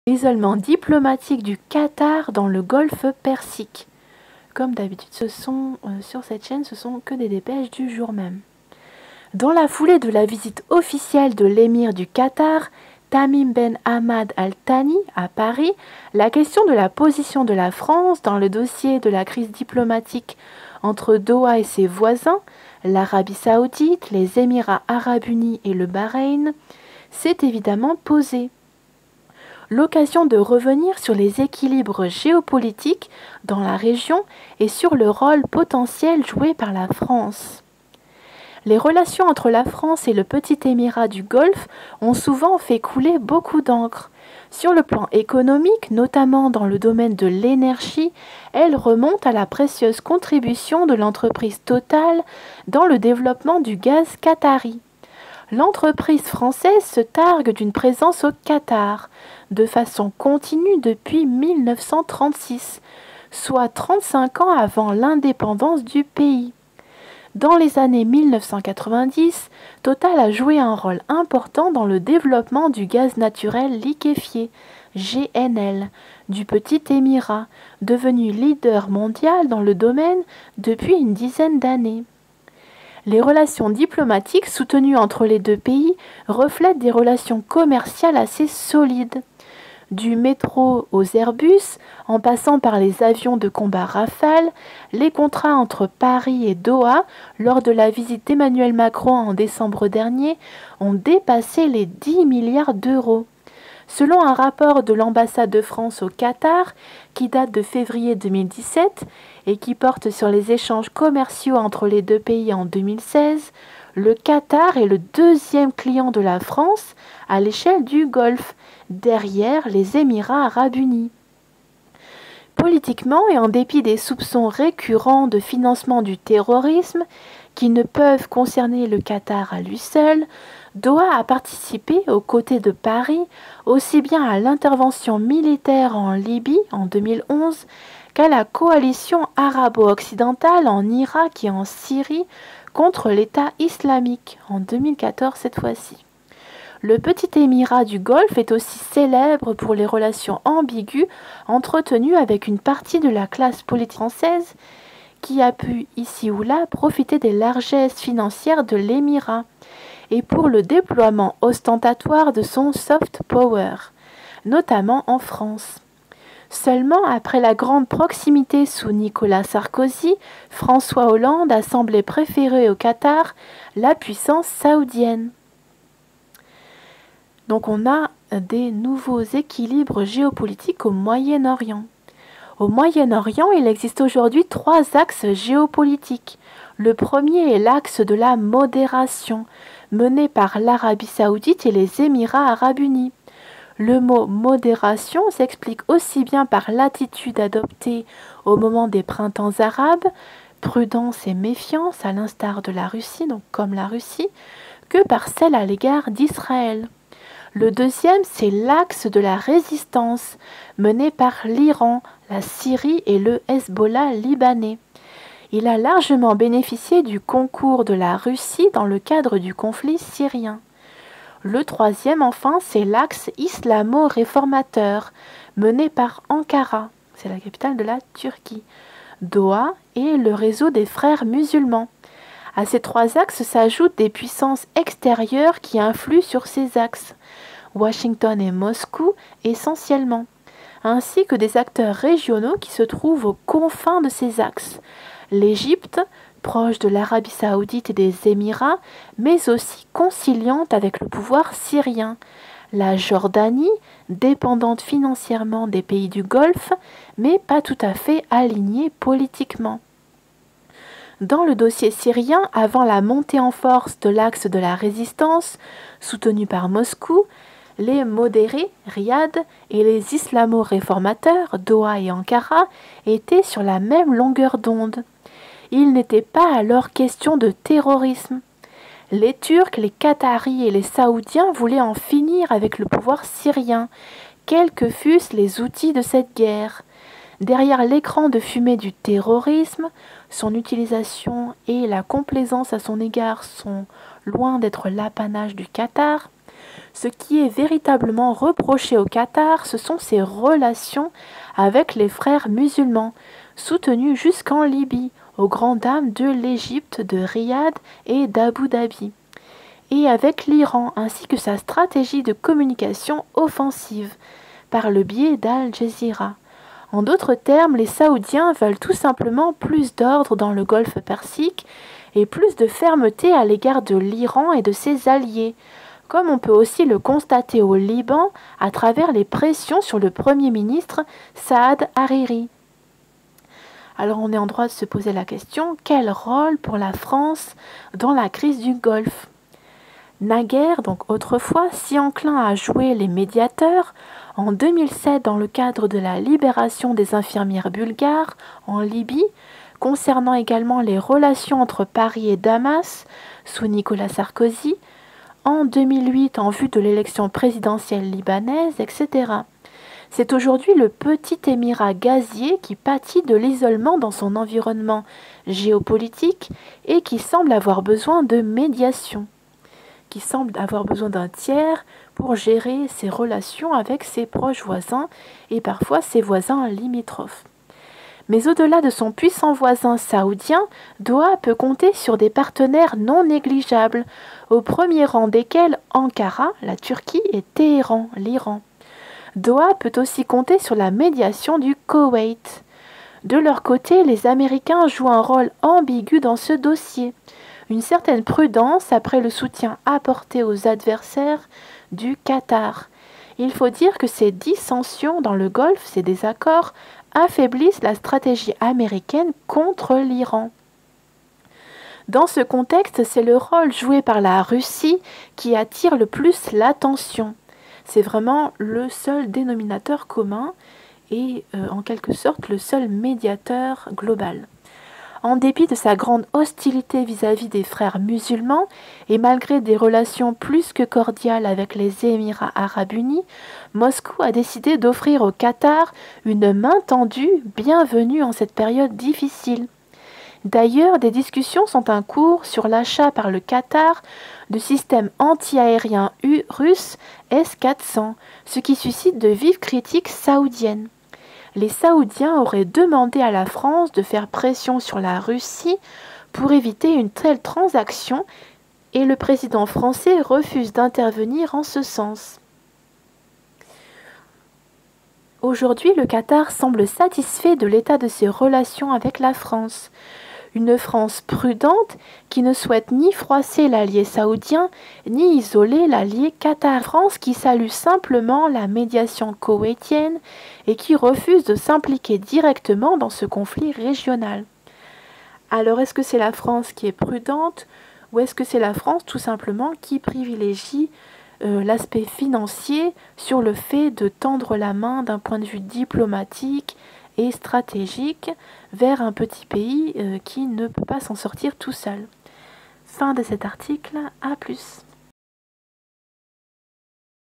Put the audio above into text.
L'isolement diplomatique du Qatar dans le golfe Persique. Comme d'habitude, sur cette chaîne, ce sont que des dépêches du jour même. Dans la foulée de la visite officielle de l'émir du Qatar, Tamim Ben Hamad Al Thani, à Paris, la question de la position de la France dans le dossier de la crise diplomatique entre Doha et ses voisins, l'Arabie Saoudite, les Émirats Arabes Unis et le Bahreïn, s'est évidemment posée. L'occasion de revenir sur les équilibres géopolitiques dans la région et sur le rôle potentiel joué par la France. Les relations entre la France et le petit émirat du Golfe ont souvent fait couler beaucoup d'encre. Sur le plan économique, notamment dans le domaine de l'énergie, elles remontent à la précieuse contribution de l'entreprise Total dans le développement du gaz qatari. L'entreprise française se targue d'une présence au Qatar, de façon continue depuis 1936, soit 35 ans avant l'indépendance du pays. Dans les années 1990, Total a joué un rôle important dans le développement du gaz naturel liquéfié, GNL, du petit émirat, devenu leader mondial dans le domaine depuis une dizaine d'années. Les relations diplomatiques soutenues entre les deux pays reflètent des relations commerciales assez solides. Du métro aux Airbus, en passant par les avions de combat Rafale, les contrats entre Paris et Doha, lors de la visite d'Emmanuel Macron en décembre dernier, ont dépassé les 10 milliards d'euros. Selon un rapport de l'ambassade de France au Qatar, qui date de février 2017 et qui porte sur les échanges commerciaux entre les deux pays en 2016, le Qatar est le deuxième client de la France à l'échelle du Golfe, derrière les Émirats Arabes Unis. Politiquement, et en dépit des soupçons récurrents de financement du terrorisme, qui ne peuvent concerner le Qatar à lui seul, Doha a participé, aux côtés de Paris, aussi bien à l'intervention militaire en Libye en 2011 qu'à la coalition arabo-occidentale en Irak et en Syrie contre l'État islamique en 2014 cette fois-ci. Le petit émirat du Golfe est aussi célèbre pour les relations ambiguës entretenues avec une partie de la classe politique française qui a pu ici ou là profiter des largesses financières de l'émirat et pour le déploiement ostentatoire de son soft power, notamment en France. Seulement après la grande proximité sous Nicolas Sarkozy, François Hollande a semblé préférer au Qatar la puissance saoudienne. Donc on a des nouveaux équilibres géopolitiques au Moyen-Orient. Au Moyen-Orient, il existe aujourd'hui 3 axes géopolitiques. Le premier est l'axe de la modération, mené par l'Arabie Saoudite et les Émirats Arabes Unis. Le mot modération s'explique aussi bien par l'attitude adoptée au moment des printemps arabes, prudence et méfiance à l'instar de la Russie, donc comme la Russie, que par celle à l'égard d'Israël. Le deuxième, c'est l'axe de la résistance, mené par l'Iran, la Syrie et le Hezbollah libanais. Il a largement bénéficié du concours de la Russie dans le cadre du conflit syrien. Le troisième, enfin, c'est l'axe islamo-réformateur, mené par Ankara, c'est la capitale de la Turquie, Doha et le réseau des frères musulmans. À ces 3 axes s'ajoutent des puissances extérieures qui influent sur ces axes, Washington et Moscou essentiellement, ainsi que des acteurs régionaux qui se trouvent aux confins de ces axes, l'Égypte, proche de l'Arabie Saoudite et des Émirats, mais aussi conciliante avec le pouvoir syrien, la Jordanie, dépendante financièrement des pays du Golfe, mais pas tout à fait alignée politiquement. Dans le dossier syrien, avant la montée en force de l'axe de la résistance, soutenu par Moscou, les modérés, Riyad, et les islamo-réformateurs, Doha et Ankara, étaient sur la même longueur d'onde. Il n'était pas alors question de terrorisme. Les Turcs, les Qataris et les Saoudiens voulaient en finir avec le pouvoir syrien, quels que fussent les outils de cette guerre. Derrière l'écran de fumée du terrorisme, son utilisation et la complaisance à son égard sont loin d'être l'apanage du Qatar, Ce qui est véritablement reproché au Qatar, ce sont ses relations avec les frères musulmans, soutenus jusqu'en Libye, aux grandes dames de l'Égypte, de Riyad et d'Abu Dhabi, et avec l'Iran, ainsi que sa stratégie de communication offensive, par le biais d'Al Jazeera. En d'autres termes, les Saoudiens veulent tout simplement plus d'ordre dans le golfe Persique et plus de fermeté à l'égard de l'Iran et de ses alliés, comme on peut aussi le constater au Liban à travers les pressions sur le Premier ministre Saad Hariri. Alors on est en droit de se poser la question, quel rôle pour la France dans la crise du Golfe? Naguère, donc autrefois, si enclin à jouer les médiateurs, en 2007, dans le cadre de la libération des infirmières bulgares en Libye, concernant également les relations entre Paris et Damas sous Nicolas Sarkozy, en 2008 en vue de l'élection présidentielle libanaise, etc. C'est aujourd'hui le petit émirat gazier qui pâtit de l'isolement dans son environnement géopolitique et qui semble avoir besoin de médiation, qui semble avoir besoin d'un tiers pour gérer ses relations avec ses proches voisins et parfois ses voisins limitrophes. Mais au-delà de son puissant voisin saoudien, Doha peut compter sur des partenaires non négligeables, au premier rang desquels Ankara, la Turquie, et Téhéran, l'Iran. Doha peut aussi compter sur la médiation du Koweït. De leur côté, les Américains jouent un rôle ambigu dans ce dossier. Une certaine prudence après le soutien apporté aux adversaires du Qatar. Il faut dire que ces dissensions dans le Golfe, ces désaccords, affaiblissent la stratégie américaine contre l'Iran. Dans ce contexte, c'est le rôle joué par la Russie qui attire le plus l'attention. C'est vraiment le seul dénominateur commun et en quelque sorte le seul médiateur global. En dépit de sa grande hostilité vis-à-vis des frères musulmans et malgré des relations plus que cordiales avec les Émirats arabes unis, Moscou a décidé d'offrir au Qatar une main tendue bienvenue en cette période difficile. D'ailleurs, des discussions sont en cours sur l'achat par le Qatar du système anti-aérien russe S-400, ce qui suscite de vives critiques saoudiennes. Les Saoudiens auraient demandé à la France de faire pression sur la Russie pour éviter une telle transaction et le président français refuse d'intervenir en ce sens. Aujourd'hui, le Qatar semble satisfait de l'état de ses relations avec la France. Une France prudente qui ne souhaite ni froisser l'allié saoudien, ni isoler l'allié Qatar. France qui salue simplement la médiation koweïtienne et qui refuse de s'impliquer directement dans ce conflit régional. Alors est-ce que c'est la France qui est prudente ou est-ce que c'est la France tout simplement qui privilégie l'aspect financier sur le fait de tendre la main d'un point de vue diplomatique et stratégique vers un petit pays qui ne peut pas s'en sortir tout seul. Fin de cet article, à plus.